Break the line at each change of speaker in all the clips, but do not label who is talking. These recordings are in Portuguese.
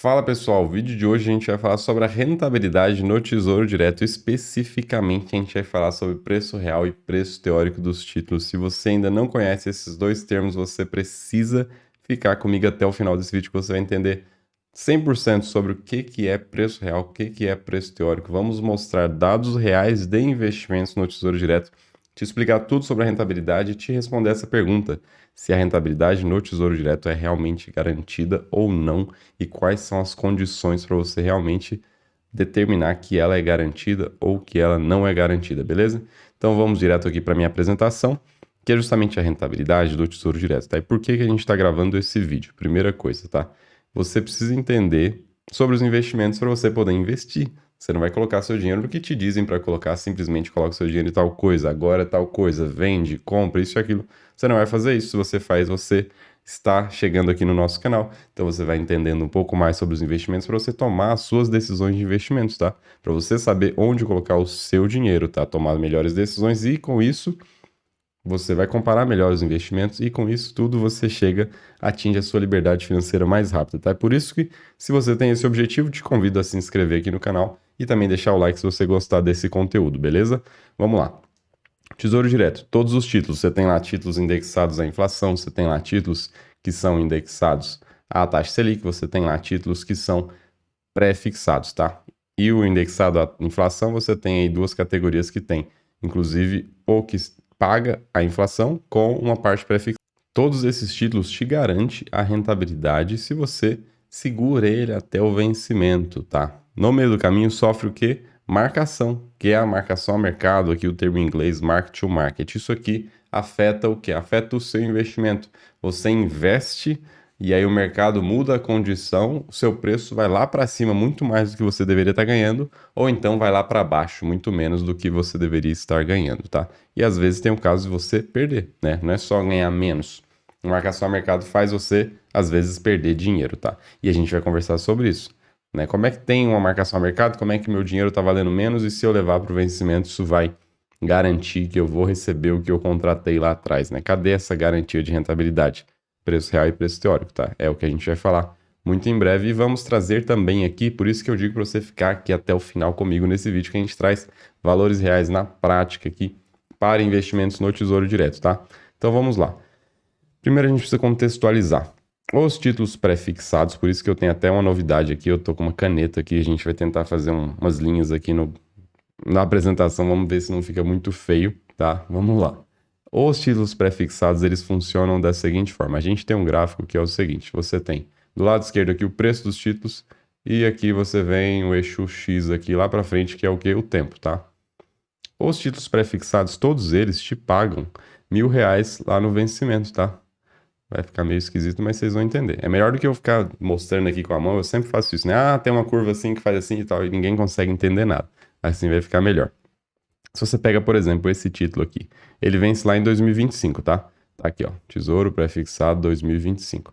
Fala pessoal, o vídeo de hoje a gente vai falar sobre a rentabilidade no Tesouro Direto. Especificamente, a gente vai falar sobre preço real e preço teórico dos títulos. Se você ainda não conhece esses dois termos, você precisa ficar comigo até o final desse vídeo que você vai entender 100% sobre o que é preço real, o que é preço teórico. Vamos mostrar dados reais de investimentos no Tesouro Direto, te explicar tudo sobre a rentabilidade e te responder essa pergunta: se a rentabilidade no Tesouro Direto é realmente garantida ou não e quais são as condições para você realmente determinar que ela é garantida ou que ela não é garantida, beleza? Então vamos direto aqui para minha apresentação, que é justamente a rentabilidade do Tesouro Direto, tá? E por que a gente está gravando esse vídeo? Primeira coisa, tá? Você precisa entender sobre os investimentos para você poder investir. Você não vai colocar seu dinheiro no que te dizem para colocar, simplesmente coloca seu dinheiro em tal coisa, agora é tal coisa, vende, compra, isso e aquilo. Você não vai fazer isso. Se você faz, você está chegando aqui no nosso canal. Então você vai entendendo um pouco mais sobre os investimentos para você tomar as suas decisões de investimentos, tá? Para você saber onde colocar o seu dinheiro, tá? Tomar melhores decisões e com isso você vai comparar melhor os investimentos e com isso tudo você atinge a sua liberdade financeira mais rápido, tá? É por isso que, se você tem esse objetivo, te convido a se inscrever aqui no canal e também deixar o like se você gostar desse conteúdo, beleza? Vamos lá. Tesouro Direto, todos os títulos. Você tem lá títulos indexados à inflação, você tem lá títulos que são indexados à taxa Selic, você tem lá títulos que são pré-fixados, tá? E o indexado à inflação, você tem aí duas categorias que tem, inclusive o que paga a inflação com uma parte pré-fixada. Todos esses títulos te garantem a rentabilidade se você segura ele até o vencimento, tá? No meio do caminho sofre o quê? Marcação, que é a marcação a mercado, aqui o termo em inglês mark to market. Isso aqui afeta o quê? Afeta o seu investimento. Você investe e aí o mercado muda a condição, o seu preço vai lá para cima muito mais do que você deveria estar ganhando, ou então vai lá para baixo muito menos do que você deveria estar ganhando, tá? E às vezes tem o caso de você perder, né? Não é só ganhar menos. A marcação a mercado faz você, às vezes, perder dinheiro, tá? E a gente vai conversar sobre isso, né? Como é que tem uma marcação a mercado? Como é que meu dinheiro está valendo menos? E se eu levar para o vencimento, isso vai garantir que eu vou receber o que eu contratei lá atrás, né? Cadê essa garantia de rentabilidade? Preço real e preço teórico, tá? É o que a gente vai falar muito em breve e vamos trazer também aqui, por isso que eu digo para você ficar aqui até o final comigo nesse vídeo, que a gente traz valores reais na prática aqui para investimentos no Tesouro Direto, tá? Então vamos lá. Primeiro a gente precisa contextualizar os títulos pré-fixados, por isso que eu tenho até uma novidade aqui, eu tô com uma caneta aqui, a gente vai tentar fazer umas linhas aqui na apresentação, vamos ver se não fica muito feio, tá? Vamos lá. Os títulos pré-fixados, eles funcionam da seguinte forma. A gente tem um gráfico que é o seguinte, você tem do lado esquerdo aqui o preço dos títulos e aqui você vem o eixo X aqui lá para frente, que é o que? O tempo, tá? Os títulos pré-fixados, todos eles te pagam R$ 1.000 lá no vencimento, tá? Vai ficar meio esquisito, mas vocês vão entender. É melhor do que eu ficar mostrando aqui com a mão, eu sempre faço isso, né? Ah, tem uma curva assim que faz assim e tal, e ninguém consegue entender nada. Assim vai ficar melhor. Se você pega, por exemplo, esse título aqui, ele vence lá em 2025, tá? Tá aqui, ó, Tesouro Pré-fixado 2025.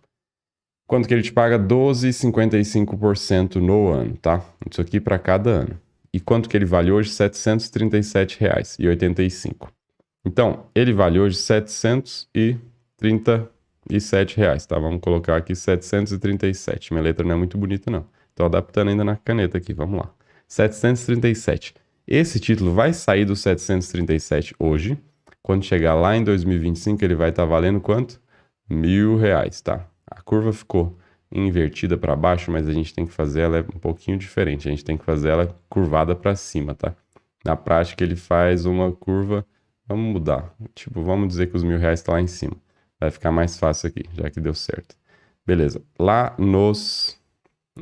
Quanto que ele te paga? 12,55% no ano, tá? Isso aqui para cada ano. E quanto que ele vale hoje? R$ 737,85. Então, ele vale hoje R$ 737, tá? Vamos colocar aqui 737. Minha letra não é muito bonita, não. Tô adaptando ainda na caneta aqui, vamos lá. 737. Esse título vai sair do 737 hoje. Quando chegar lá em 2025, ele vai estar valendo quanto? R$ 1.000, tá? A curva ficou invertida para baixo, mas a gente tem que fazer ela um pouquinho diferente. A gente tem que fazer ela curvada para cima, tá? Na prática, ele faz uma curva. Vamos mudar. Tipo, vamos dizer que os R$ 1.000 estão lá em cima. Vai ficar mais fácil aqui, já que deu certo. Beleza. Lá no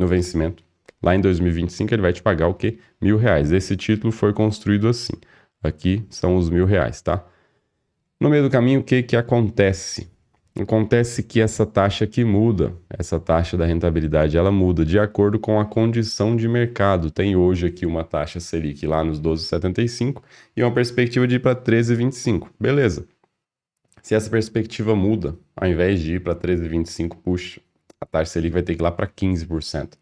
vencimento, lá em 2025, ele vai te pagar o quê? R$ 1.000. Esse título foi construído assim. Aqui são os R$ 1.000, tá? No meio do caminho, o que que acontece? Acontece que essa taxa aqui muda, essa taxa da rentabilidade, ela muda de acordo com a condição de mercado. Tem hoje aqui uma taxa Selic lá nos 12,75 e uma perspectiva de ir para 13,25. Beleza. Se essa perspectiva muda, ao invés de ir para 13,25, puxa, a taxa Selic vai ter que ir lá para 15%.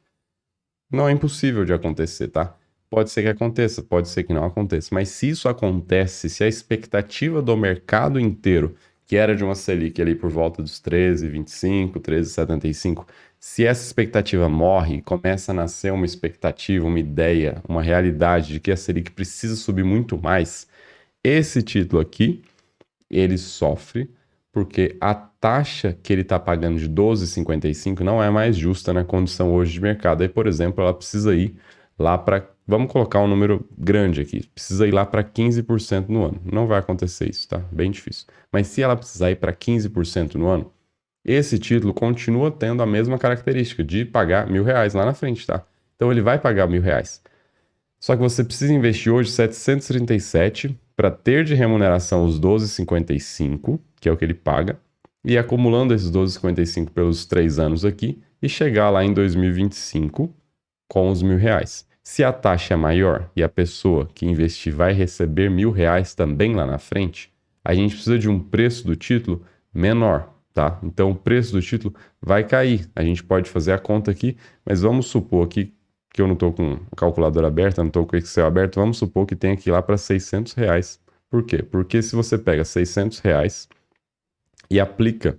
Não é impossível de acontecer, tá? Pode ser que aconteça, pode ser que não aconteça. Mas se isso acontece, se a expectativa do mercado inteiro que era de uma Selic ali por volta dos 13,25, 13,75, se essa expectativa morre, começa a nascer uma expectativa, uma ideia, uma realidade de que a Selic precisa subir muito mais, esse título aqui, ele sofre porque a taxa que ele está pagando de 12,55 não é mais justa na condição hoje de mercado. Aí, por exemplo, ela precisa ir lá para, vamos colocar um número grande aqui, precisa ir lá para 15% no ano. Não vai acontecer isso, tá? Bem difícil. Mas se ela precisar ir para 15% no ano, esse título continua tendo a mesma característica de pagar R$ 1.000 lá na frente, tá? Então ele vai pagar R$ 1.000. Só que você precisa investir hoje 737 para ter de remuneração os 12,55, que é o que ele paga, e acumulando esses 12,55 pelos 3 anos aqui, e chegar lá em 2025 com os R$ 1.000. Se a taxa é maior e a pessoa que investir vai receber R$ 1.000 também lá na frente, a gente precisa de um preço do título menor, tá? Então o preço do título vai cair. A gente pode fazer a conta aqui, mas vamos supor aqui que eu não estou com o calculador aberto, não estou com o Excel aberto, vamos supor que tenha que ir lá para R$ 600. Por quê? Porque se você pega R$ 600 e aplica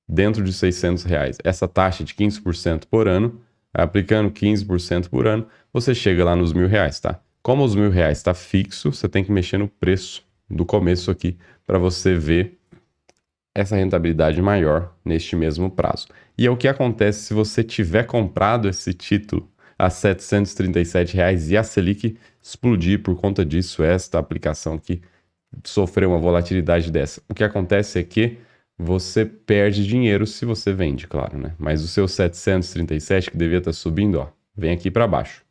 dentro de R$ 600 essa taxa de 15% por ano, aplicando 15% por ano, você chega lá nos R$ 1.000, tá? Como os R$ 1.000 está fixo, você tem que mexer no preço do começo aqui para você ver essa rentabilidade maior neste mesmo prazo. E é o que acontece se você tiver comprado esse título a R$ 737 e a Selic explodir por conta disso, esta aplicação aqui sofreu uma volatilidade dessa. O que acontece é que você perde dinheiro se você vende, claro, né? Mas o seu 737 que devia estar subindo, ó, vem aqui para baixo.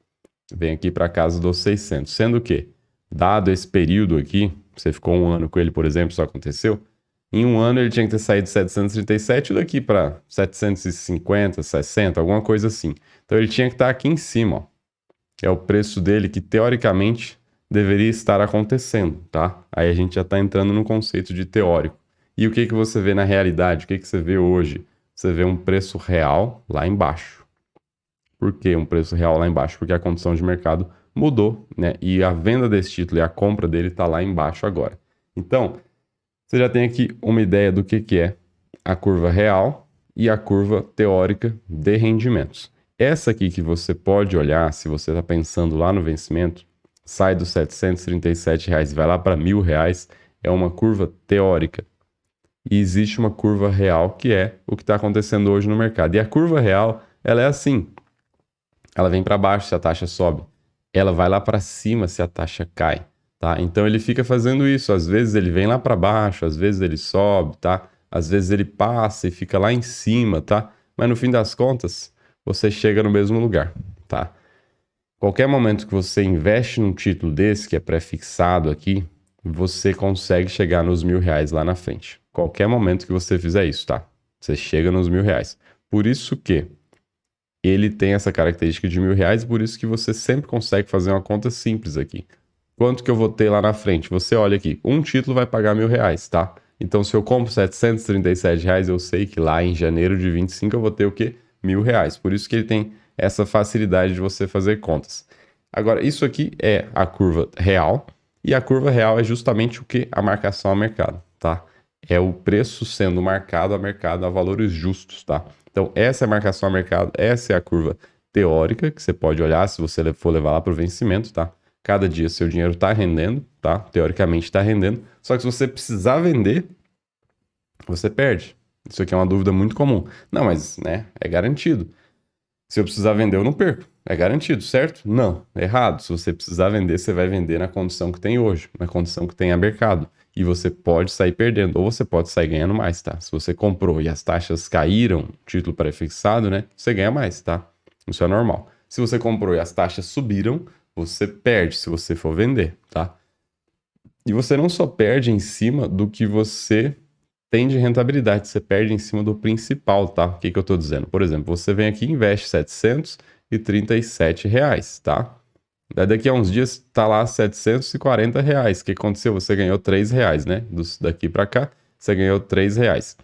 Vem aqui para casa dos 600. Sendo que, dado esse período aqui, você ficou um ano com ele, por exemplo, isso aconteceu, em um ano ele tinha que ter saído de 737 daqui para 750, 60, alguma coisa assim. Então ele tinha que estar aqui em cima, ó. É o preço dele que teoricamente deveria estar acontecendo, tá? Aí a gente já está entrando no conceito de teórico. E o que que você vê na realidade? O que que você vê hoje? Você vê um preço real lá embaixo. Por que um preço real lá embaixo? Porque a condição de mercado mudou, né? E a venda desse título e a compra dele está lá embaixo agora. Então, você já tem aqui uma ideia do que é a curva real e a curva teórica de rendimentos. Essa aqui que você pode olhar, se você está pensando lá no vencimento, sai dos R$ 737 e vai lá para R$ 1.000, é uma curva teórica. E existe uma curva real que é o que está acontecendo hoje no mercado. E a curva real, ela é assim. Ela vem para baixo se a taxa sobe. Ela vai lá para cima se a taxa cai. Tá? Então ele fica fazendo isso. Às vezes ele vem lá para baixo, às vezes ele sobe, tá? Às vezes ele passa e fica lá em cima, tá? Mas no fim das contas, você chega no mesmo lugar, tá? Qualquer momento que você investe num título desse, que é pré-fixado aqui, você consegue chegar nos R$ 1.000 lá na frente. Qualquer momento que você fizer isso, tá? Você chega nos R$ 1.000. Por isso que ele tem essa característica de R$ 1.000, por isso que você sempre consegue fazer uma conta simples aqui. Quanto que eu vou ter lá na frente? Você olha aqui, um título vai pagar R$ 1.000, tá? Então, se eu compro R$ 737, eu sei que lá em janeiro de 25 eu vou ter o quê? R$ 1.000. Por isso que ele tem essa facilidade de você fazer contas. Agora, isso aqui é a curva real, e a curva real é justamente o que? A marcação a mercado, tá? É o preço sendo marcado a mercado a valores justos, tá? Então, essa é a marcação a mercado, essa é a curva teórica, que você pode olhar se você for levar lá para o vencimento, tá? Cada dia seu dinheiro está rendendo, tá? Teoricamente está rendendo. Só que se você precisar vender, você perde. Isso aqui é uma dúvida muito comum. Não, mas, né, é garantido. Se eu precisar vender, eu não perco. É garantido, certo? Não, é errado. Se você precisar vender, você vai vender na condição que tem hoje, na condição que tem a mercado. E você pode sair perdendo, ou você pode sair ganhando mais, tá? Se você comprou e as taxas caíram, título pré-fixado, né? Você ganha mais, tá? Isso é normal. Se você comprou e as taxas subiram, você perde se você for vender, tá? E você não só perde em cima do que você tem de rentabilidade, você perde em cima do principal, tá? O que que eu tô dizendo? Por exemplo, você vem aqui e investe R$ 737, tá? Daí daqui a uns dias tá lá R$ 740. O que aconteceu? Você ganhou R$ 3, né? Daqui para cá, você ganhou R$ 3.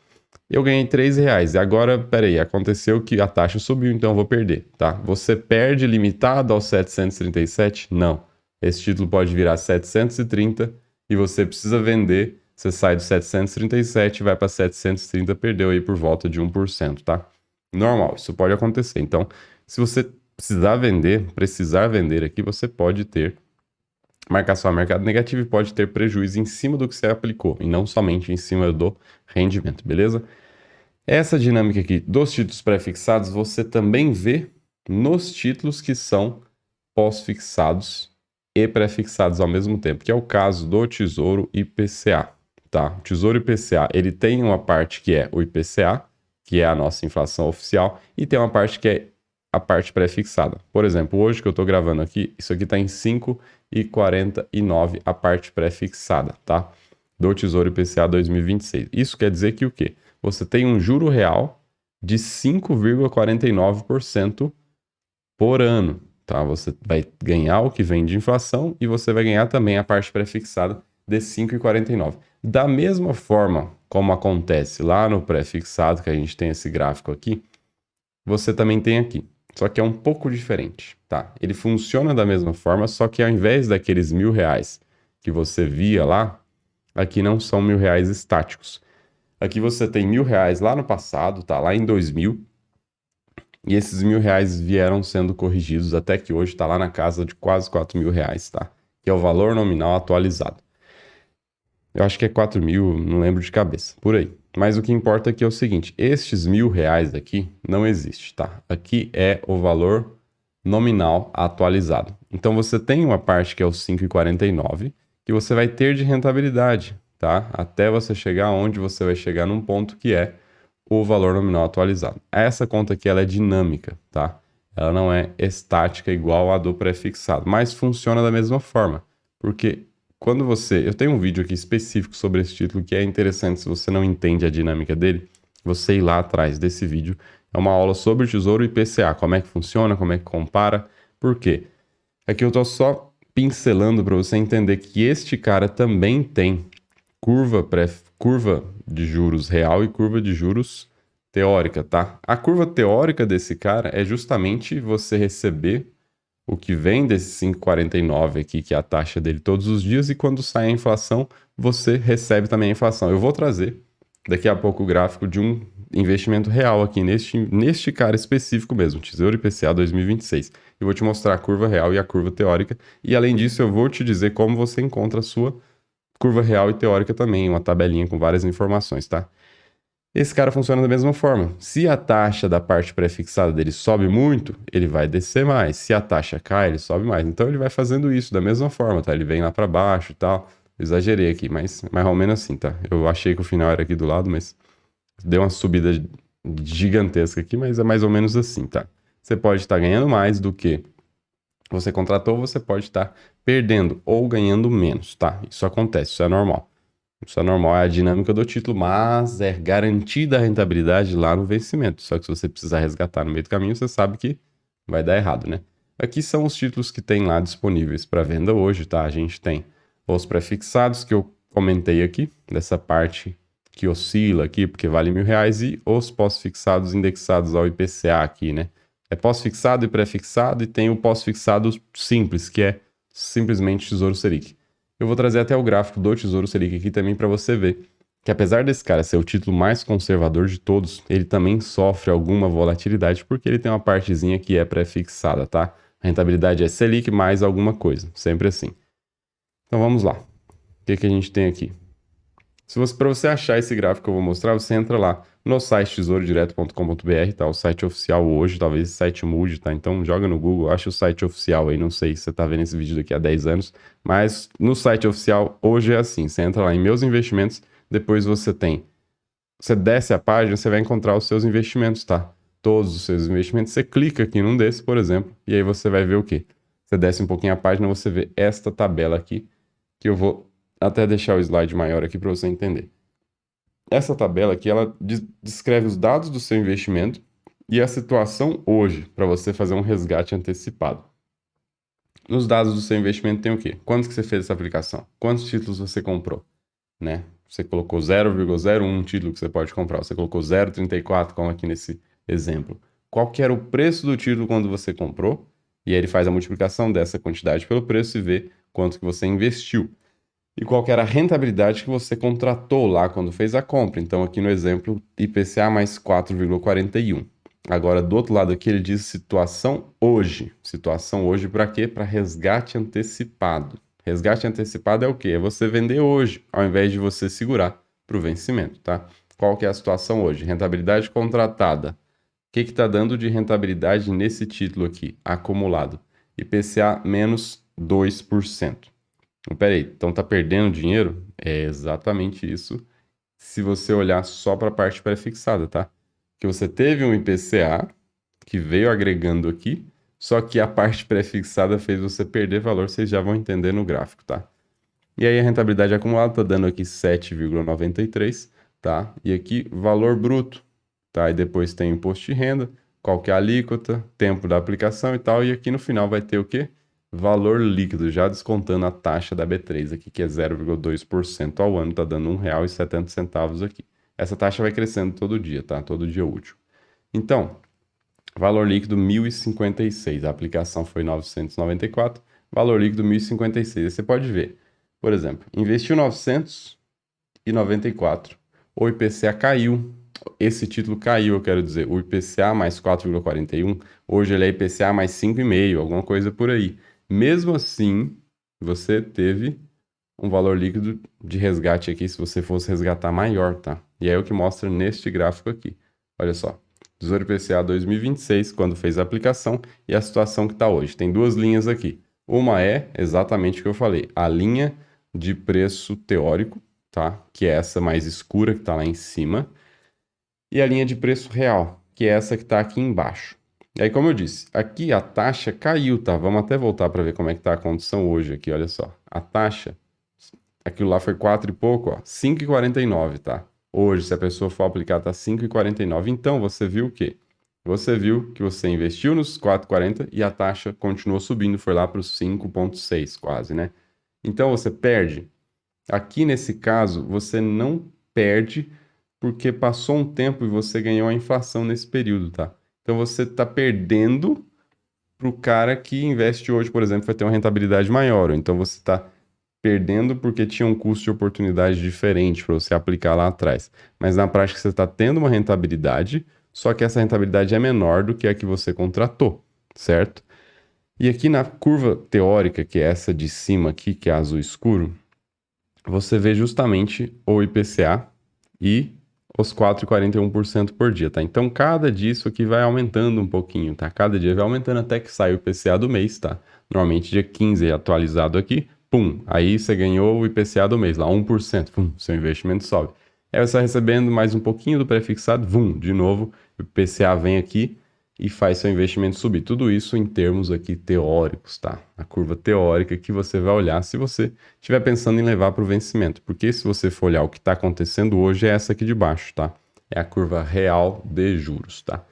Eu ganhei R$ 3. E agora, peraí, aconteceu que a taxa subiu, então eu vou perder, tá? Você perde limitado aos 737? Não. Esse título pode virar 730 e você precisa vender você sai do 737 e vai para 730, perdeu aí por volta de 1%, tá? Normal, isso pode acontecer. Então, se você precisar vender aqui, você pode ter marcação a mercado negativo e pode ter prejuízo em cima do que você aplicou, e não somente em cima do rendimento, beleza? Essa dinâmica aqui dos títulos pré-fixados você também vê nos títulos que são pós-fixados e pré-fixados ao mesmo tempo, que é o caso do Tesouro IPCA, tá? O Tesouro IPCA, ele tem uma parte que é o IPCA, que é a nossa inflação oficial, e tem uma parte que é a parte pré-fixada. Por exemplo, hoje que eu estou gravando aqui, isso aqui está em 5,49 a parte pré-fixada, tá? Do Tesouro IPCA 2026. Isso quer dizer que o quê? Você tem um juro real de 5,49% por ano, tá? Você vai ganhar o que vem de inflação e você vai ganhar também a parte pré-fixada de 5,49. Da mesma forma como acontece lá no pré-fixado, que a gente tem esse gráfico aqui, você também tem aqui. Só que é um pouco diferente, tá? Ele funciona da mesma forma, só que ao invés daqueles R$ 1.000 que você via lá, aqui não são R$ 1.000 estáticos. Aqui você tem R$ 1.000 lá no passado, tá? Lá em 2000. E esses R$ 1.000 vieram sendo corrigidos até que hoje está lá na casa de quase R$ 4.000, tá? Que é o valor nominal atualizado. Eu acho que é 4.000, não lembro de cabeça, por aí. Mas o que importa aqui é o seguinte, estes R$ 1.000 aqui não existe, tá? Aqui é o valor nominal atualizado. Então você tem uma parte que é o 5,49 que você vai ter de rentabilidade, tá? Até você chegar onde você vai chegar num ponto que é o valor nominal atualizado. Essa conta aqui ela é dinâmica, tá? Ela não é estática igual a do pré-fixado, mas funciona da mesma forma, porque quando você... Eu tenho um vídeo aqui específico sobre esse título que é interessante se você não entende a dinâmica dele, você ir lá atrás desse vídeo. É uma aula sobre o Tesouro IPCA, como é que funciona, como é que compara, por quê? Aqui eu tô só pincelando para você entender que este cara também tem curva de juros real e curva de juros teórica, tá? A curva teórica desse cara é justamente você receber o que vem desse 5,49 aqui, que é a taxa dele todos os dias, e quando sai a inflação, você recebe também a inflação. Eu vou trazer daqui a pouco o gráfico de um investimento real aqui neste cara específico mesmo, Tesouro IPCA 2026. Eu vou te mostrar a curva real e a curva teórica, e além disso eu vou te dizer como você encontra a sua curva real e teórica também, uma tabelinha com várias informações, tá? Esse cara funciona da mesma forma. Se a taxa da parte pré-fixada dele sobe muito, ele vai descer mais. Se a taxa cai, ele sobe mais. Então ele vai fazendo isso da mesma forma, tá? Ele vem lá para baixo e tal. Exagerei aqui, mas mais ou menos assim, tá? Eu achei que o final era aqui do lado, mas deu uma subida gigantesca aqui, mas é mais ou menos assim, tá? Você pode estar ganhando mais do que você contratou, você pode estar perdendo ou ganhando menos, tá? Isso acontece, isso é normal. Isso é normal, é a dinâmica do título, mas é garantida a rentabilidade lá no vencimento. Só que se você precisar resgatar no meio do caminho, você sabe que vai dar errado, né? Aqui são os títulos que tem lá disponíveis para venda hoje, tá? A gente tem os pré-fixados que eu comentei aqui, dessa parte que oscila aqui, porque vale R$ 1.000, e os pós-fixados indexados ao IPCA aqui, né? É pós-fixado e pré-fixado, e tem o pós-fixado simples, que é simplesmente Tesouro Selic. Eu vou trazer até o gráfico do Tesouro Selic aqui também para você ver que apesar desse cara ser o título mais conservador de todos, ele também sofre alguma volatilidade porque ele tem uma partezinha que é pré-fixada, tá? A rentabilidade é Selic mais alguma coisa, sempre assim. Então vamos lá. O que a gente tem aqui? Para você achar esse gráfico que eu vou mostrar, você entra lá no site tesourodireto.com.br, tá? O site oficial hoje, talvez esse site mude, tá? Então joga no Google, acha o site oficial aí, não sei se você tá vendo esse vídeo daqui a 10 anos, mas no site oficial hoje é assim, você entra lá em meus investimentos, depois você desce a página, você vai encontrar os seus investimentos, tá? Todos os seus investimentos, você clica aqui num desses, por exemplo, e aí você vai ver o quê? Você desce um pouquinho a página, você vê esta tabela aqui, que eu vou até deixar o slide maior aqui para você entender. Essa tabela aqui, ela descreve os dados do seu investimento e a situação hoje, para você fazer um resgate antecipado. Nos dados do seu investimento tem o quê? Quanto que você fez essa aplicação? Quantos títulos você comprou? Né? Você colocou 0,01 título que você pode comprar, você colocou 0,34, como aqui nesse exemplo. Qual que era o preço do título quando você comprou? E aí ele faz a multiplicação dessa quantidade pelo preço e vê quanto que você investiu. e qual que era a rentabilidade que você contratou lá quando fez a compra. Então, aqui no exemplo, IPCA mais 4,41. Agora, do outro lado aqui, ele diz situação hoje. Situação hoje para quê? Para resgate antecipado. Resgate antecipado é o quê? É você vender hoje, ao invés de você segurar para o vencimento, tá? Qual que é a situação hoje? Rentabilidade contratada. O que está dando de rentabilidade nesse título aqui, acumulado? IPCA menos 2%. Peraí, então tá perdendo dinheiro? É exatamente isso se você olhar só para a parte pré-fixada, tá? Que você teve um IPCA que veio agregando aqui, só que a parte pré-fixada fez você perder valor, vocês já vão entender no gráfico, tá? E aí a rentabilidade acumulada tá dando aqui 7,93, tá? E aqui valor bruto, tá? E depois tem imposto de renda, qual que é a alíquota, tempo da aplicação e tal, e aqui no final vai ter o quê? Valor líquido, já descontando a taxa da B3 aqui, que é 0,2% ao ano, tá dando R$ 1,70 aqui. Essa taxa vai crescendo todo dia, tá? Todo dia útil. Então, valor líquido 1.056, a aplicação foi 994, valor líquido 1.056. Aí você pode ver, por exemplo, investiu 994, o IPCA caiu, esse título caiu, eu quero dizer, o IPCA mais 4,41, hoje ele é IPCA mais 5,5, alguma coisa por aí. Mesmo assim, você teve um valor líquido de resgate aqui, se você fosse resgatar maior, tá? E é o que mostra neste gráfico aqui. Olha só, Tesouro IPCA 2026, quando fez a aplicação, e a situação que está hoje. Tem duas linhas aqui. Uma é exatamente o que eu falei, a linha de preço teórico, tá? Que é essa mais escura que está lá em cima, e a linha de preço real, que é essa que está aqui embaixo. E aí, como eu disse, aqui a taxa caiu, tá? Vamos até voltar para ver como é que está a condição hoje aqui, olha só. A taxa, aquilo lá foi 4 e pouco, ó, 5,49, tá? Hoje, se a pessoa for aplicar, tá 5,49. Então, você viu o quê? Você viu que você investiu nos 4,40 e a taxa continuou subindo, foi lá para os 5,6 quase, né? Então, você perde. Aqui nesse caso, você não perde porque passou um tempo e você ganhou a inflação nesse período, tá? Então você está perdendo para o cara que investe hoje, por exemplo, vai ter uma rentabilidade maior. Ou então você está perdendo porque tinha um custo de oportunidade diferente para você aplicar lá atrás. Mas na prática você está tendo uma rentabilidade, só que essa rentabilidade é menor do que a que você contratou, certo? E aqui na curva teórica, que é essa de cima aqui, que é azul escuro, você vê justamente o IPCA e os 4,41% por dia, tá? Então, cada dia isso aqui vai aumentando um pouquinho, tá? Cada dia vai aumentando até que sai o IPCA do mês, tá? Normalmente dia 15 é atualizado aqui, pum, aí você ganhou o IPCA do mês, lá 1%, pum, seu investimento sobe. Aí você vai recebendo mais um pouquinho do pré-fixado, vum, de novo, o IPCA vem aqui e faz seu investimento subir. Tudo isso em termos aqui teóricos, tá? A curva teórica que você vai olhar se você estiver pensando em levar para o vencimento. Porque se você for olhar o que está acontecendo hoje, é essa aqui de baixo, tá? É a curva real de juros, tá?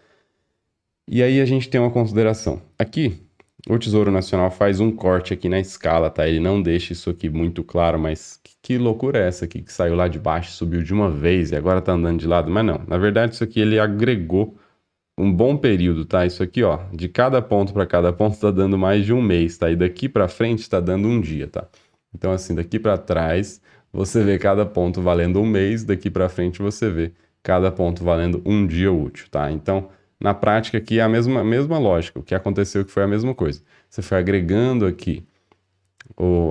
E aí a gente tem uma consideração. Aqui, o Tesouro Nacional faz um corte aqui na escala, tá? Ele não deixa isso aqui muito claro, mas que loucura é essa aqui que saiu lá de baixo, subiu de uma vez e agora tá andando de lado? Mas não, na verdade isso aqui ele agregou um bom período, tá? Isso aqui, ó, de cada ponto para cada ponto tá dando mais de um mês, tá? E daqui para frente tá dando um dia, tá? Então, assim, daqui para trás você vê cada ponto valendo um mês, daqui para frente você vê cada ponto valendo um dia útil, tá? Então, na prática aqui é a mesma lógica. O que aconteceu que foi a mesma coisa. Você foi agregando aqui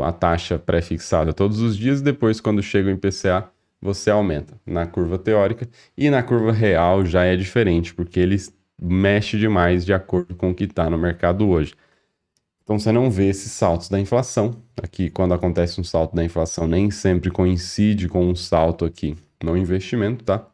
a taxa pré-fixada todos os dias, e depois, quando chega o IPCA, você aumenta na curva teórica, e na curva real já é diferente, porque ele mexe demais de acordo com o que está no mercado hoje. Então você não vê esses saltos da inflação. Aqui, quando acontece um salto da inflação, nem sempre coincide com um salto aqui no investimento, tá?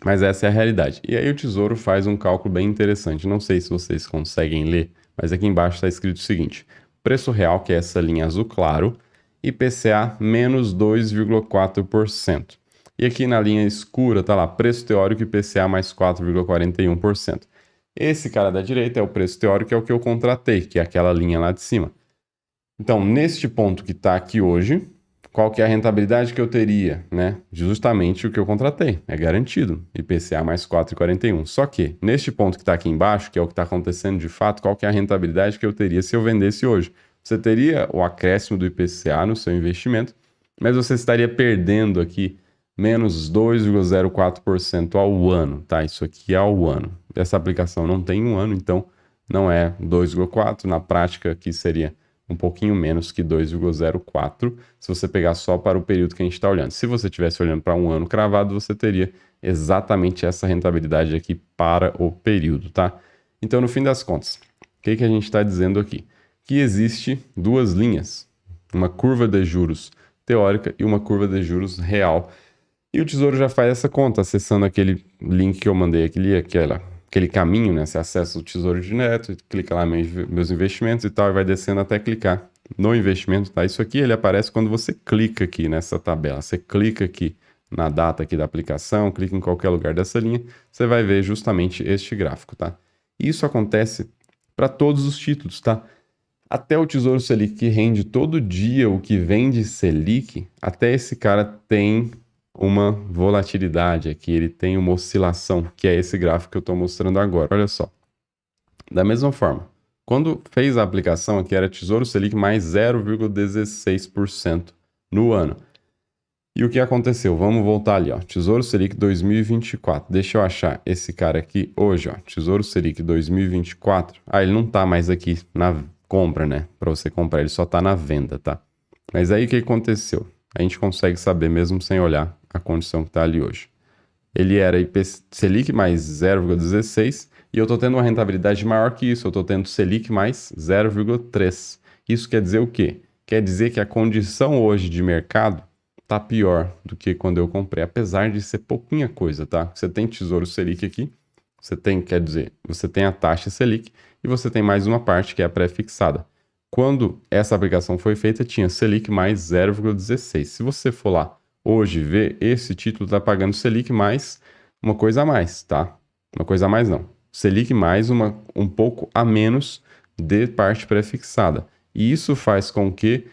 Mas essa é a realidade. E aí o Tesouro faz um cálculo bem interessante. Não sei se vocês conseguem ler, mas aqui embaixo está escrito o seguinte: preço real, que é essa linha azul claro, IPCA menos 2,4%. E aqui na linha escura tá lá, preço teórico IPCA mais 4,41%. Esse cara da direita é o preço teórico, é o que eu contratei, que é aquela linha lá de cima. Então, neste ponto que está aqui hoje, qual que é a rentabilidade que eu teria, né? Justamente o que eu contratei, é garantido, IPCA mais 4,41. Só que, neste ponto que está aqui embaixo, que é o que está acontecendo de fato, qual que é a rentabilidade que eu teria se eu vendesse hoje? Você teria o acréscimo do IPCA no seu investimento mas você estaria perdendo aqui menos 2,04% ao ano, tá? Isso aqui é ao ano. Essa aplicação não tem um ano, então não é 2,4. Na prática, aqui seria um pouquinho menos que 2,04 se você pegar só para o período que a gente está olhando. Se você estivesse olhando para um ano cravado, você teria exatamente essa rentabilidade aqui para o período, tá? Então, no fim das contas, o que a gente está dizendo aqui? Que existe duas linhas, uma curva de juros teórica e uma curva de juros real. E o Tesouro já faz essa conta, acessando aquele link que eu mandei, aquele caminho, né? Você acessa o Tesouro Direto, clica lá meus investimentos e tal, e vai descendo até clicar no investimento, tá? Isso aqui ele aparece quando você clica aqui nessa tabela. Você clica aqui na data aqui da aplicação, clica em qualquer lugar dessa linha, você vai ver justamente este gráfico, tá? E isso acontece para todos os títulos, tá? Até o Tesouro Selic, que rende todo dia o que vem de Selic, até esse cara tem uma volatilidade aqui, ele tem uma oscilação, que é esse gráfico que eu estou mostrando agora. Olha só. Da mesma forma, quando fez a aplicação aqui era Tesouro Selic mais 0,16% no ano. E o que aconteceu? Vamos voltar ali, ó. Tesouro Selic 2024. Deixa eu achar esse cara aqui hoje, ó. Tesouro Selic 2024. Ah, ele não tá mais aqui na compra, né? Para você comprar, ele só tá na venda, tá? Mas aí o que aconteceu? A gente consegue saber mesmo sem olhar a condição que tá ali hoje. Ele era Selic mais 0,16 e eu estou tendo uma rentabilidade maior que isso. Eu estou tendo Selic mais 0,3. Isso quer dizer o quê? Quer dizer que a condição hoje de mercado tá pior do que quando eu comprei, apesar de ser pouquinha coisa, tá? Você tem Tesouro Selic aqui, quer dizer, você tem a taxa Selic e você tem mais uma parte que é a pré-fixada. Quando essa aplicação foi feita, tinha Selic mais 0,16. Se você for lá hoje ver, esse título está pagando Selic mais uma coisa a mais, tá? Uma coisa a mais não. Selic mais um pouco a menos de parte pré-fixada. E isso faz com que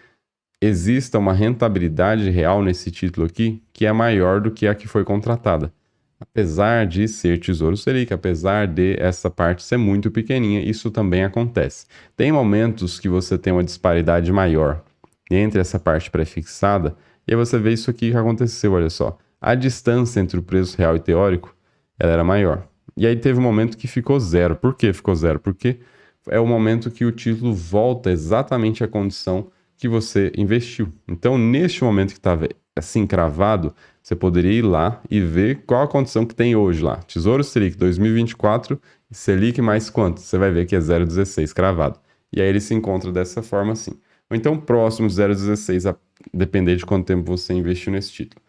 exista uma rentabilidade real nesse título aqui que é maior do que a que foi contratada. Apesar de ser Tesouro Selic, apesar de essa parte ser muito pequenininha, isso também acontece. Tem momentos que você tem uma disparidade maior entre essa parte pré-fixada, e aí você vê isso aqui que aconteceu, olha só. A distância entre o preço real e teórico, ela era maior. E aí teve um momento que ficou zero. Por que ficou zero? Porque é o momento que o título volta exatamente à condição que você investiu. Então, neste momento que estava assim cravado, você poderia ir lá e ver qual a condição que tem hoje lá. Tesouro Selic 2024, Selic mais quanto? Você vai ver que é 0,16 cravado. E aí ele se encontra dessa forma assim. Ou então próximo de 0,16, a depender de quanto tempo você investiu nesse título.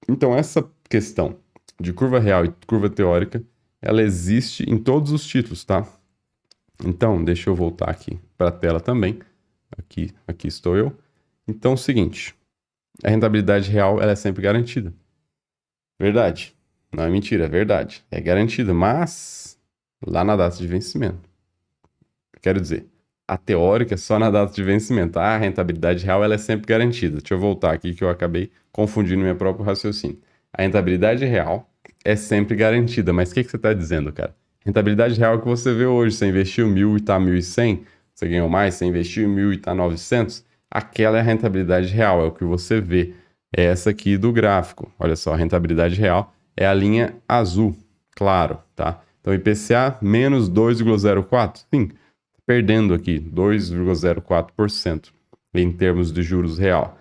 Então essa questão de curva real e curva teórica, ela existe em todos os títulos, tá? Então, deixa eu voltar aqui para a tela também. Aqui estou eu. Então, é o seguinte, a rentabilidade real ela é sempre garantida. Verdade. Não é mentira, é verdade. É garantida, mas lá na data de vencimento. Quero dizer, a teórica é só na data de vencimento. A rentabilidade real ela é sempre garantida. Deixa eu voltar aqui que eu acabei confundindo meu próprio raciocínio. A rentabilidade real é sempre garantida. Mas o que você está dizendo, cara? Rentabilidade real que você vê hoje. Você investiu 1.000 e está 1.100. Você ganhou mais. Você investiu 1.000 e está 900. Aquela é a rentabilidade real. É o que você vê. É essa aqui do gráfico. Olha só, a rentabilidade real é a linha azul. Claro, tá? Então, IPCA menos 2,04. Sim, perdendo aqui 2,04% em termos de juros real.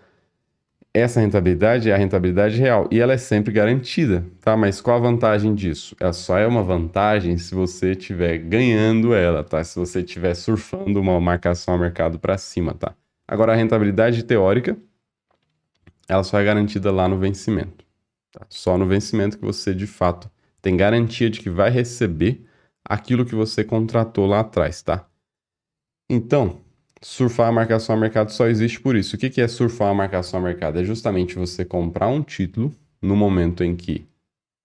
Essa rentabilidade é a rentabilidade real e ela é sempre garantida, tá? Mas qual a vantagem disso? Ela só é uma vantagem se você estiver ganhando ela, tá? Se você estiver surfando uma marcação a mercado para cima, tá? Agora, a rentabilidade teórica, ela só é garantida lá no vencimento, tá? Só no vencimento que você, de fato, tem garantia de que vai receber aquilo que você contratou lá atrás, tá? Então, surfar a marcação a mercado só existe por isso. O que é surfar a marcação a mercado? É justamente você comprar um título no momento em que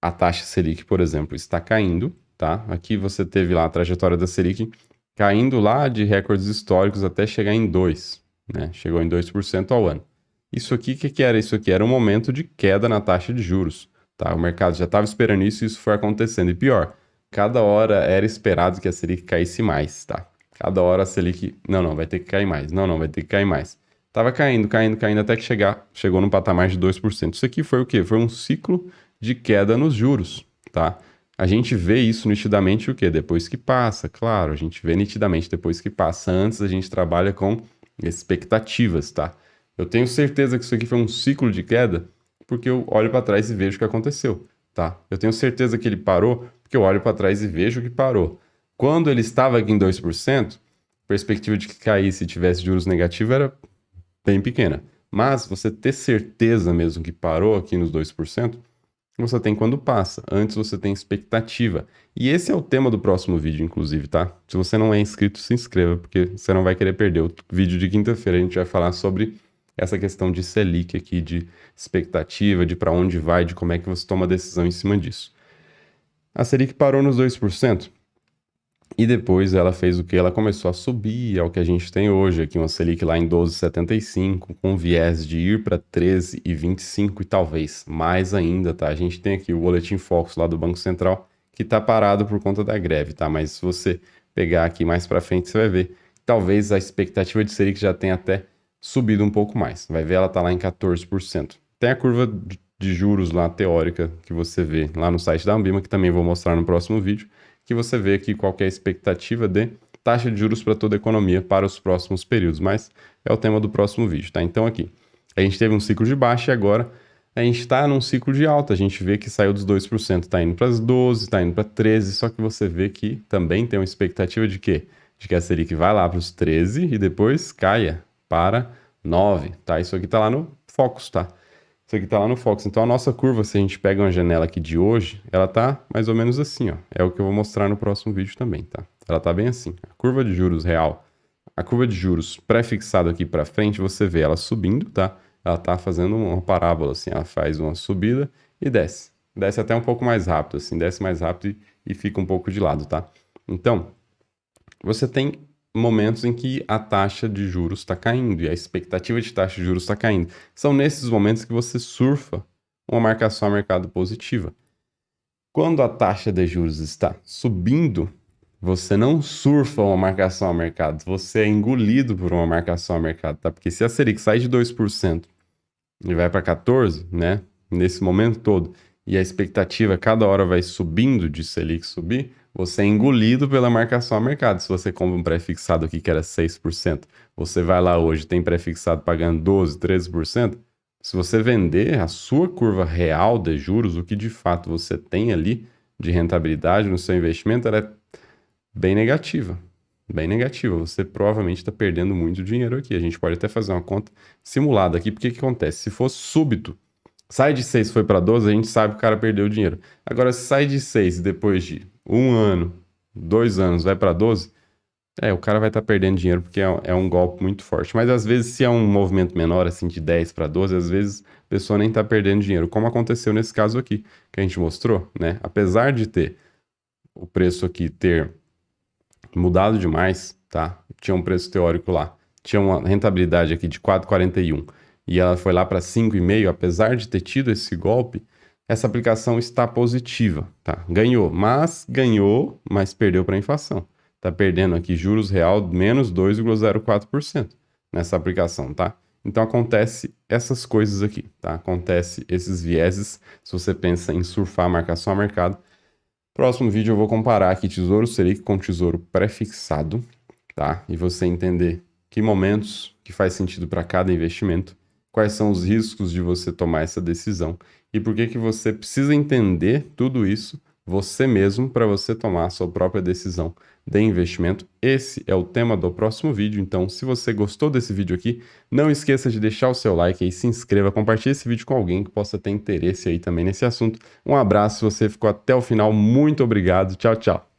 a taxa Selic, por exemplo, está caindo, tá? Aqui você teve lá a trajetória da Selic caindo lá de recordes históricos até chegar em 2, né? Chegou em 2% ao ano. Isso aqui, o que era? Isso aqui era um momento de queda na taxa de juros, tá? O mercado já estava esperando isso e isso foi acontecendo. E pior, cada hora era esperado que a Selic caísse mais, tá? Cada hora a Selic, não, vai ter que cair mais. Não, vai ter que cair mais. Tava caindo, caindo, caindo, até que chegou num patamar de 2%. Isso aqui foi o quê? Foi um ciclo de queda nos juros, tá? A gente vê isso nitidamente o quê? Depois que passa, claro, a gente vê nitidamente depois que passa. Antes a gente trabalha com expectativas, tá? Eu tenho certeza que isso aqui foi um ciclo de queda porque eu olho para trás e vejo o que aconteceu, tá? Eu tenho certeza que ele parou porque eu olho para trás e vejo que parou. Quando ele estava aqui em 2%, a perspectiva de que caísse e tivesse juros negativos era bem pequena. Mas você ter certeza mesmo que parou aqui nos 2%, você tem quando passa. Antes você tem expectativa. E esse é o tema do próximo vídeo, inclusive, tá? Se você não é inscrito, se inscreva, porque você não vai querer perder. O vídeo de quinta-feira a gente vai falar sobre essa questão de Selic aqui, de expectativa, de para onde vai, de como é que você toma decisão em cima disso. A Selic parou nos 2%. E depois ela fez o que? Ela começou a subir, é o que a gente tem hoje, aqui uma Selic lá em 12,75, com viés de ir para 13,25 e talvez mais ainda, tá? A gente tem aqui o Boletim Focus lá do Banco Central, que tá parado por conta da greve, tá? Mas se você pegar aqui mais para frente, você vai ver, talvez a expectativa de Selic já tenha até subido um pouco mais. Vai ver, ela tá lá em 14%. Tem a curva de juros lá, teórica, que você vê lá no site da Ambima, que também vou mostrar no próximo vídeo, que você vê aqui qual que é a expectativa de taxa de juros para toda a economia para os próximos períodos, mas é o tema do próximo vídeo, tá? Então aqui, a gente teve um ciclo de baixa e agora a gente está num ciclo de alta, a gente vê que saiu dos 2%, está indo para as 12%, está indo para 13%, só que você vê que também tem uma expectativa de quê? De que a Selic vai lá para os 13% e depois caia para 9%, tá? Isso aqui está lá no Focus, tá? Isso aqui tá lá no Focus. Então a nossa curva, se a gente pega uma janela aqui de hoje, ela tá mais ou menos assim, ó. É o que eu vou mostrar no próximo vídeo também, tá? Ela tá bem assim. A curva de juros real, a curva de juros pré-fixada aqui para frente, você vê ela subindo, tá? Ela tá fazendo uma parábola assim, ela faz uma subida e desce. Desce até um pouco mais rápido, assim, desce mais rápido e fica um pouco de lado, tá? Então, você tem momentos em que a taxa de juros está caindo e a expectativa de taxa de juros está caindo. São nesses momentos que você surfa uma marcação a mercado positiva. Quando a taxa de juros está subindo, você não surfa uma marcação a mercado, você é engolido por uma marcação a mercado, tá? Porque se a Selic sai de 2% e vai para 14%, né, nesse momento todo, e a expectativa cada hora vai subindo de Selic subir, você é engolido pela marcação a mercado. Se você compra um pré-fixado aqui que era 6%, você vai lá hoje, tem pré-fixado pagando 12%, 13%, se você vender a sua curva real de juros, o que de fato você tem ali de rentabilidade no seu investimento, ela é bem negativa. Bem negativa. Você provavelmente está perdendo muito dinheiro aqui. A gente pode até fazer uma conta simulada aqui, porque o que acontece? Se for súbito, sai de 6 foi para 12, a gente sabe que o cara perdeu o dinheiro. Agora, se sai de 6 e depois de 1 ano, 2 anos, vai para 12, o cara vai estar perdendo dinheiro porque é um golpe muito forte. Mas às vezes, se é um movimento menor, assim, de 10 para 12, às vezes a pessoa nem está perdendo dinheiro, como aconteceu nesse caso aqui, que a gente mostrou, né? Apesar de ter o preço aqui ter mudado demais, tá? Tinha um preço teórico lá, tinha uma rentabilidade aqui de 4,41 e ela foi lá para 5,5, apesar de ter tido esse golpe, essa aplicação está positiva, tá? Ganhou, mas perdeu para a inflação. Tá perdendo aqui juros real menos 2,04% nessa aplicação, tá? Então acontece essas coisas aqui, tá? Acontece esses vieses se você pensa em surfar a marcação a mercado. Próximo vídeo eu vou comparar aqui Tesouro Selic com Tesouro pré-fixado, tá? E você entender que momentos que faz sentido para cada investimento, quais são os riscos de você tomar essa decisão e por que que você precisa entender tudo isso você mesmo para você tomar a sua própria decisão de investimento. Esse é o tema do próximo vídeo, então se você gostou desse vídeo aqui, não esqueça de deixar o seu like aí, se inscreva, compartilhe esse vídeo com alguém que possa ter interesse aí também nesse assunto. Um abraço, se você ficou até o final, muito obrigado, tchau, tchau.